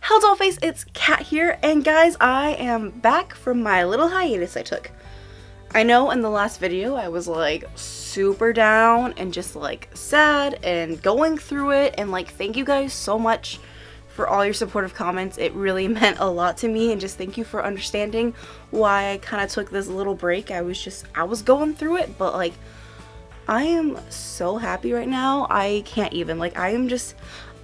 How's all face? It's Kat here, and guys, I am back from my little hiatus I took. I know in the last video I was like super down and just like sad and going through it, and like thank you guys so much for all your supportive comments. It really meant a lot to me, and just thank you for understanding why I kind of took this little break. I was going through it, but like I am so happy right now. I can't even, like,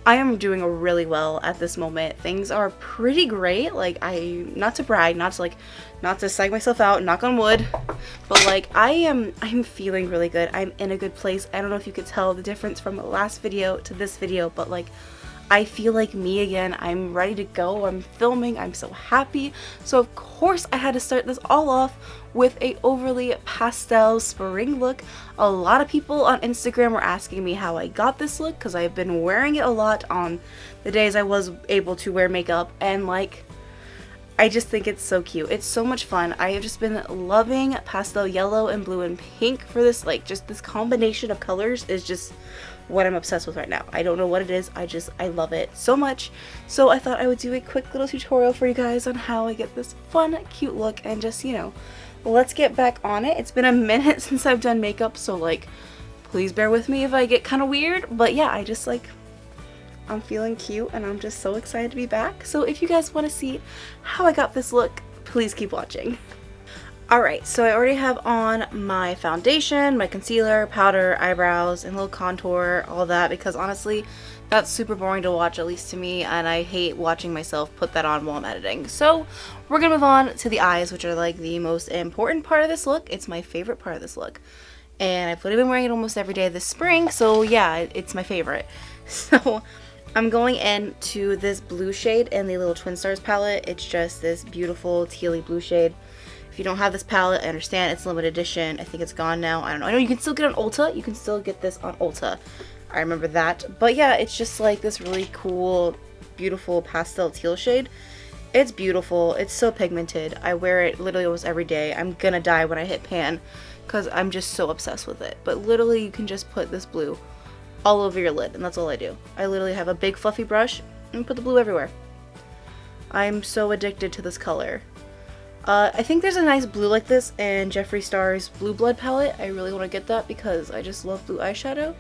I am doing really well at this moment. Things are pretty great. Like, not to brag, not to psych myself out, knock on wood, but like I'm feeling really good. I'm in a good place. I don't know if you could tell the difference from the last video to this video, but like I feel like me again. I'm ready to go. I'm filming. I'm so happy. So of course I had to start this all off with a overly pastel spring look. A lot of people on Instagram were asking me how I got this look, because I've been wearing it a lot on the days I was able to wear makeup, and like I just think it's so cute. It's so much fun. I have just been loving pastel yellow and blue and pink for this, like, just this combination of colors is just what I'm obsessed with right now. I don't know what it is. I love it so much. So I thought I would do a quick little tutorial for you guys on how I get this fun, cute look, and just, you know, let's get back on it. It's been a minute since I've done makeup, so like, please bear with me if I get kind of weird. But yeah, I'm feeling cute, and I'm just so excited to be back. So if you guys want to see how I got this look, please keep watching. Alright, so I already have on my foundation, my concealer, powder, eyebrows, and a little contour, all that, because honestly, that's super boring to watch, at least to me, and I hate watching myself put that on while I'm editing. So we're gonna move on to the eyes, which are like the most important part of this look. It's my favorite part of this look, and I've literally been wearing it almost every day this spring, so yeah, it's my favorite. So I'm going into this blue shade in the little Twin Stars palette. It's just this beautiful tealy blue shade. If you don't have this palette, I understand, it's limited edition. I think it's gone now. I don't know. I know you can still get it on Ulta. You can still get this on Ulta. I remember that. But yeah, it's just like this really cool, beautiful pastel teal shade. It's beautiful. It's so pigmented. I wear it literally almost every day. I'm gonna die when I hit pan because I'm just so obsessed with it. But literally, you can just put this blue all over your lid, and that's all I do. I literally have a big fluffy brush and put the blue everywhere. I'm so addicted to this color. I think there's a nice blue like this in Jeffree Star's Blue Blood palette. I really want to get that because I just love blue eyeshadow.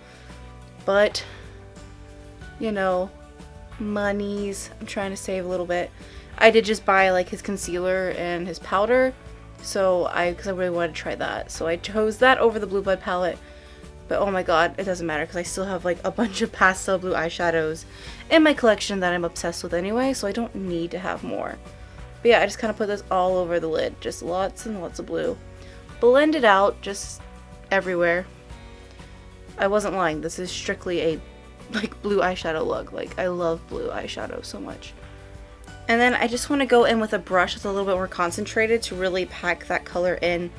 But, you know, monies. I'm trying to save a little bit. I did just buy like his concealer and his powder, so because I really wanted to try that. So I chose that over the Blue Blood palette. But oh my god, it doesn't matter because I still have like a bunch of pastel blue eyeshadows in my collection that I'm obsessed with anyway, so I don't need to have more. But yeah, I just kind of put this all over the lid. Just lots and lots of blue. Blend it out just everywhere. I wasn't lying. This is strictly a like blue eyeshadow look. Like, I love blue eyeshadow so much. And then I just want to go in with a brush that's a little bit more concentrated to really pack that color in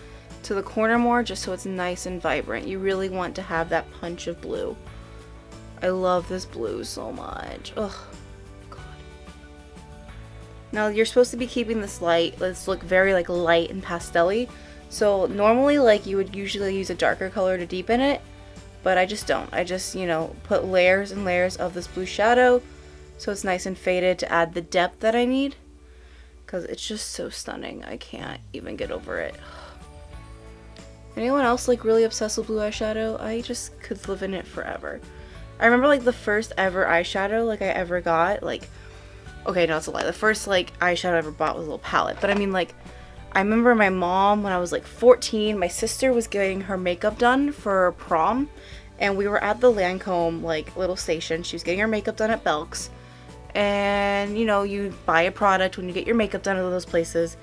to the corner more, just so it's nice and vibrant. You really want to have that punch of blue. I love this blue so much. Ugh. Now you're supposed to be keeping this light. Let's look very like light and pastel-y. So normally like you would usually use a darker color to deepen it, but I just don't. I just, you know, put layers and layers of this blue shadow so it's nice and faded to add the depth that I need, because it's just so stunning. I can't even get over it. Anyone else like really obsessed with blue eyeshadow? I just could live in it forever. I remember like the first ever eyeshadow like I ever got, like, okay, no, it's a lie. The first, like, eyeshadow I ever bought was a little palette. But I mean, like, I remember my mom, when I was, like, 14, my sister was getting her makeup done for prom. And we were at the Lancome, like, little station. She was getting her makeup done at Belk's. And, you know, you buy a product when you get your makeup done at those places.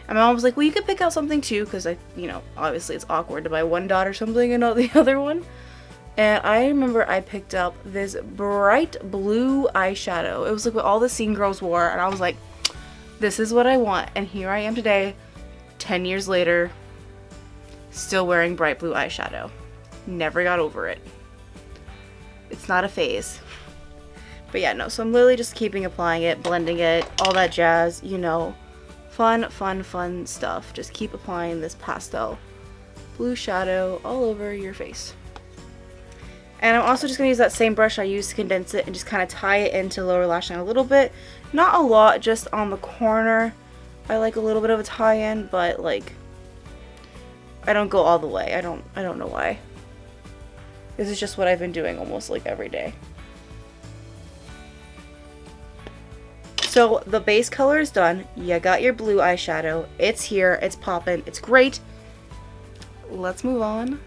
And my mom was like, well, you could pick out something, too. Because, you know, obviously it's awkward to buy one dot or something and not the other one. And I remember I picked up this bright blue eyeshadow. It was like what all the scene girls wore, and I was like, this is what I want. And here I am today, 10 years later, still wearing bright blue eyeshadow. Never got over it. It's not a phase. But yeah, no, so I'm literally just keeping applying it, blending it, all that jazz, you know. Fun, fun, fun stuff. Just keep applying this pastel blue shadow all over your face. And I'm also just going to use that same brush I used to condense it and just kind of tie it into the lower lash line a little bit Not a lot, just on the corner. I like a little bit of a tie-in, but like I don't go all the way. I don't know why. This is just what I've been doing almost like every day. So the base color is done. You got your blue eyeshadow. It's here. It's popping. It's great. Let's move on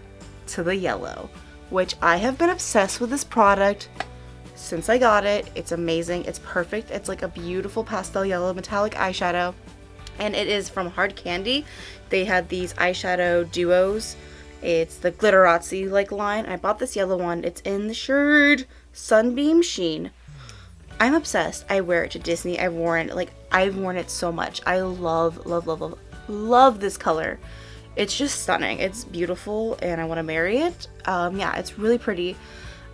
to the yellow, which I have been obsessed with this product since I got it. It's amazing. It's perfect. It's like a beautiful pastel yellow metallic eyeshadow. And it is from Hard Candy. They had these eyeshadow duos. It's the Glitterazzi like line. I bought this yellow one. It's in the shade Sunbeam Sheen. I'm obsessed. I wear it to Disney. I've worn it so much. I love, love, love, love, love this color. It's just stunning. It's beautiful and I want to marry it. Yeah, it's really pretty.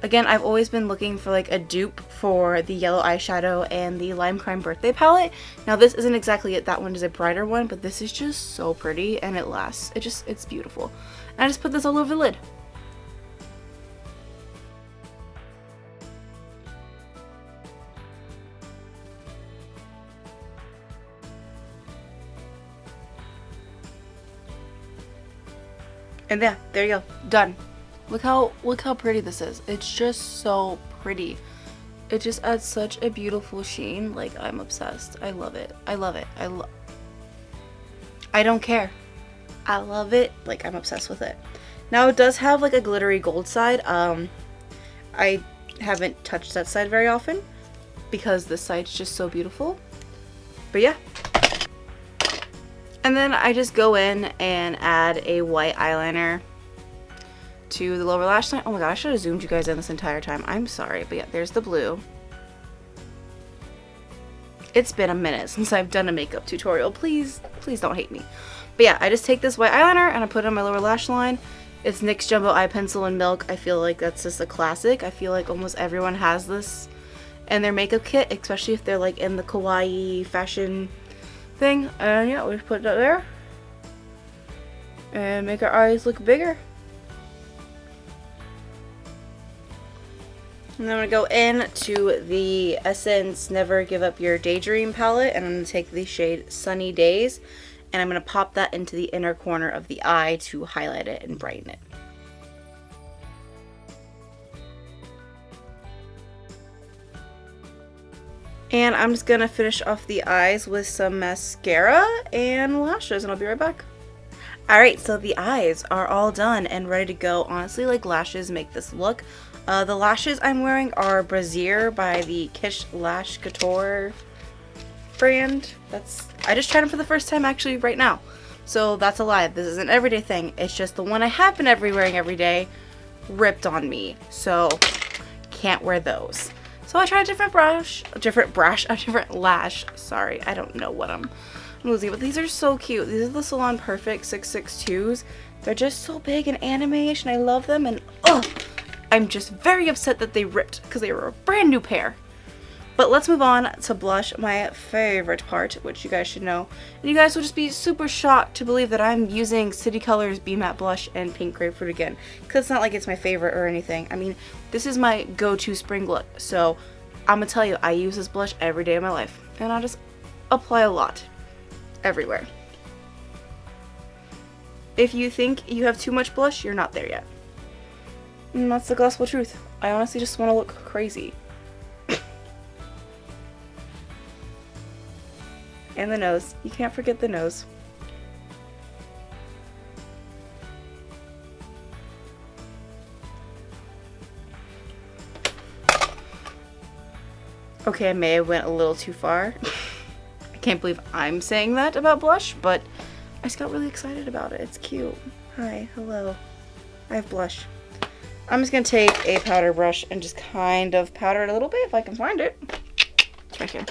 Again, I've always been looking for like a dupe for the yellow eyeshadow and the Lime Crime Birthday palette. Now this isn't exactly it. That one is a brighter one, but this is just so pretty and it lasts. It's beautiful. And I just put this all over the lid. And there you go. Done. Look how pretty this is. It's just so pretty. It just adds such a beautiful sheen. Like, I'm obsessed. I love it. I love it. I don't care. I love it. Like, I'm obsessed with it. Now it does have like a glittery gold side. I haven't touched that side very often because this side's just so beautiful. But yeah. And then I just go in and add a white eyeliner to the lower lash line. Oh my god, I should have zoomed you guys in this entire time. I'm sorry, but yeah, there's the blue. It's been a minute since I've done a makeup tutorial. Please don't hate me. But yeah, I just take this white eyeliner and I put it on my lower lash line. It's NYX Jumbo Eye Pencil in Milk. I feel like that's just a classic. I feel like almost everyone has this in their makeup kit, especially if they're like in the kawaii fashion thing. And yeah, we just put that there and make our eyes look bigger. And then I'm going to go into the Essence Never Give Up Your Daydream palette, and I'm going to take the shade Sunny Days, and I'm going to pop that into the inner corner of the eye to highlight it and brighten it. And I'm just going to finish off the eyes with some mascara and lashes, and I'll be right back. Alright, so the eyes are all done and ready to go. Honestly, like, lashes make this look. The lashes I'm wearing are Brazier by the Kish Lash Couture brand. I just tried them for the first time actually right now. So that's a lie. This is an everyday thing. It's just the one I have been wearing every day ripped on me. So can't wear those. So I tried a different lash. Sorry, I don't know what I'm losing, but these are so cute. These are the Salon Perfect 662s. They're just so big and anime-ish, and I love them, and I'm just very upset that they ripped because they were a brand new pair. But let's move on to blush, my favorite part, which you guys should know. And you guys will just be super shocked to believe that I'm using City Colors Be Matte Blush and Pink Grapefruit again. Because it's not like it's my favorite or anything. I mean, this is my go-to spring look. So I'm going to tell you, I use this blush every day of my life. And I just apply a lot everywhere. If you think you have too much blush, you're not there yet. And that's the gospel truth. I honestly just want to look crazy. And the nose. You can't forget the nose. Okay, I may have went a little too far. I can't believe I'm saying that about blush, but I just got really excited about it. It's cute. Hi, hello. I have blush. I'm just going to take a powder brush and just kind of powder it a little bit if I can find it. It's right here.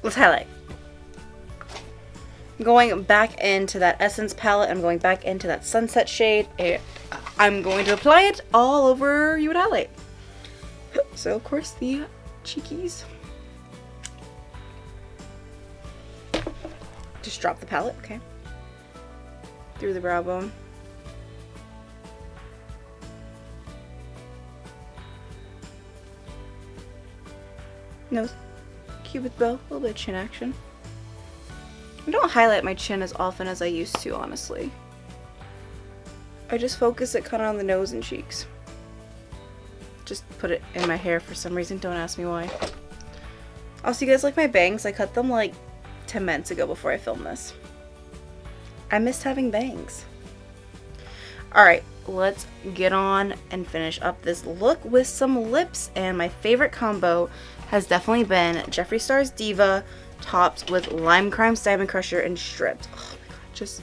Let's highlight. I'm going back into that Essence palette. I'm going back into that Sunset shade. I'm going to apply it all over You Would Highlight. So, of course, the cheekies. Just drop the palette, okay. through the brow bone. Nose. Cupid's bow. A little bit of chin action. I don't highlight my chin as often as I used to, honestly. I just focus it kind of on the nose and cheeks. Just put it in my hair for some reason. Don't ask me why. Also, you guys like my bangs? I cut them like 10 minutes ago before I filmed this. I missed having bangs. Alright, let's get on and finish up this look with some lips. And my favorite combo has definitely been Jeffree Star's Diva topped with Lime Crime's Diamond Crusher and stripped. Oh my god, just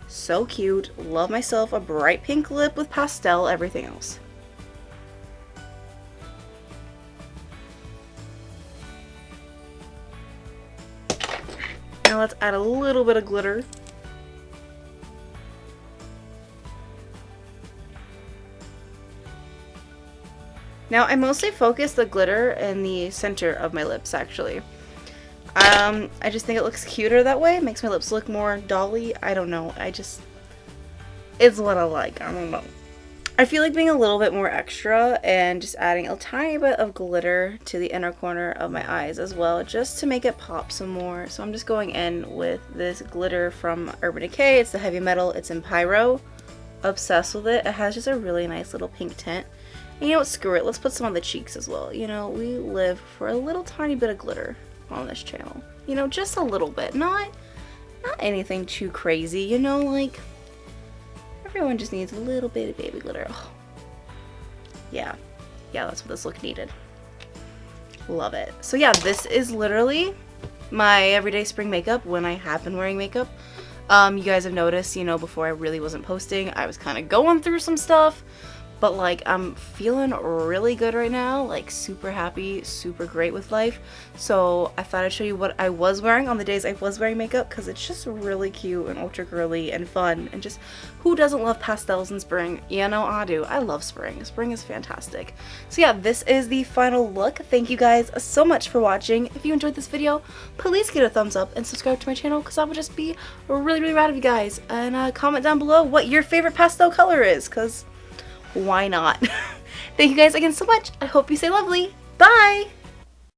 so cute. Love myself a bright pink lip with Pastel, everything else. Now let's add a little bit of glitter. Now I mostly focus the glitter in the center of my lips actually. I just think it looks cuter that way. It makes my lips look more dolly. I don't know. It's what I like. I don't know. I feel like being a little bit more extra and just adding a tiny bit of glitter to the inner corner of my eyes as well, just to make it pop some more. So I'm just going in with this glitter from Urban Decay. It's the heavy metal. It's in Pyro. Obsessed with it. It has just a really nice little pink tint. And you know what? Screw it. Let's put some on the cheeks as well. You know, we live for a little tiny bit of glitter on this channel. You know, just a little bit. Not anything too crazy. You know, like, everyone just needs a little bit of baby glitter. Oh. Yeah, that's what this look needed. Love it. So yeah, this is literally my everyday spring makeup when I have been wearing makeup. You guys have noticed, you know, before I really wasn't posting, I was kind of going through some stuff. But like, I'm feeling really good right now, like super happy, super great with life. So I thought I'd show you what I was wearing on the days I was wearing makeup, because it's just really cute and ultra girly and fun, and just who doesn't love pastels in spring? You know, I do. I love spring. Spring is fantastic. So yeah, this is the final look. Thank you guys so much for watching. If you enjoyed this video, please give it a thumbs up and subscribe to my channel, because that would just be really, really rad of you guys. And comment down below what your favorite pastel color is, because why not? Thank you guys again so much. I hope you stay lovely. Bye!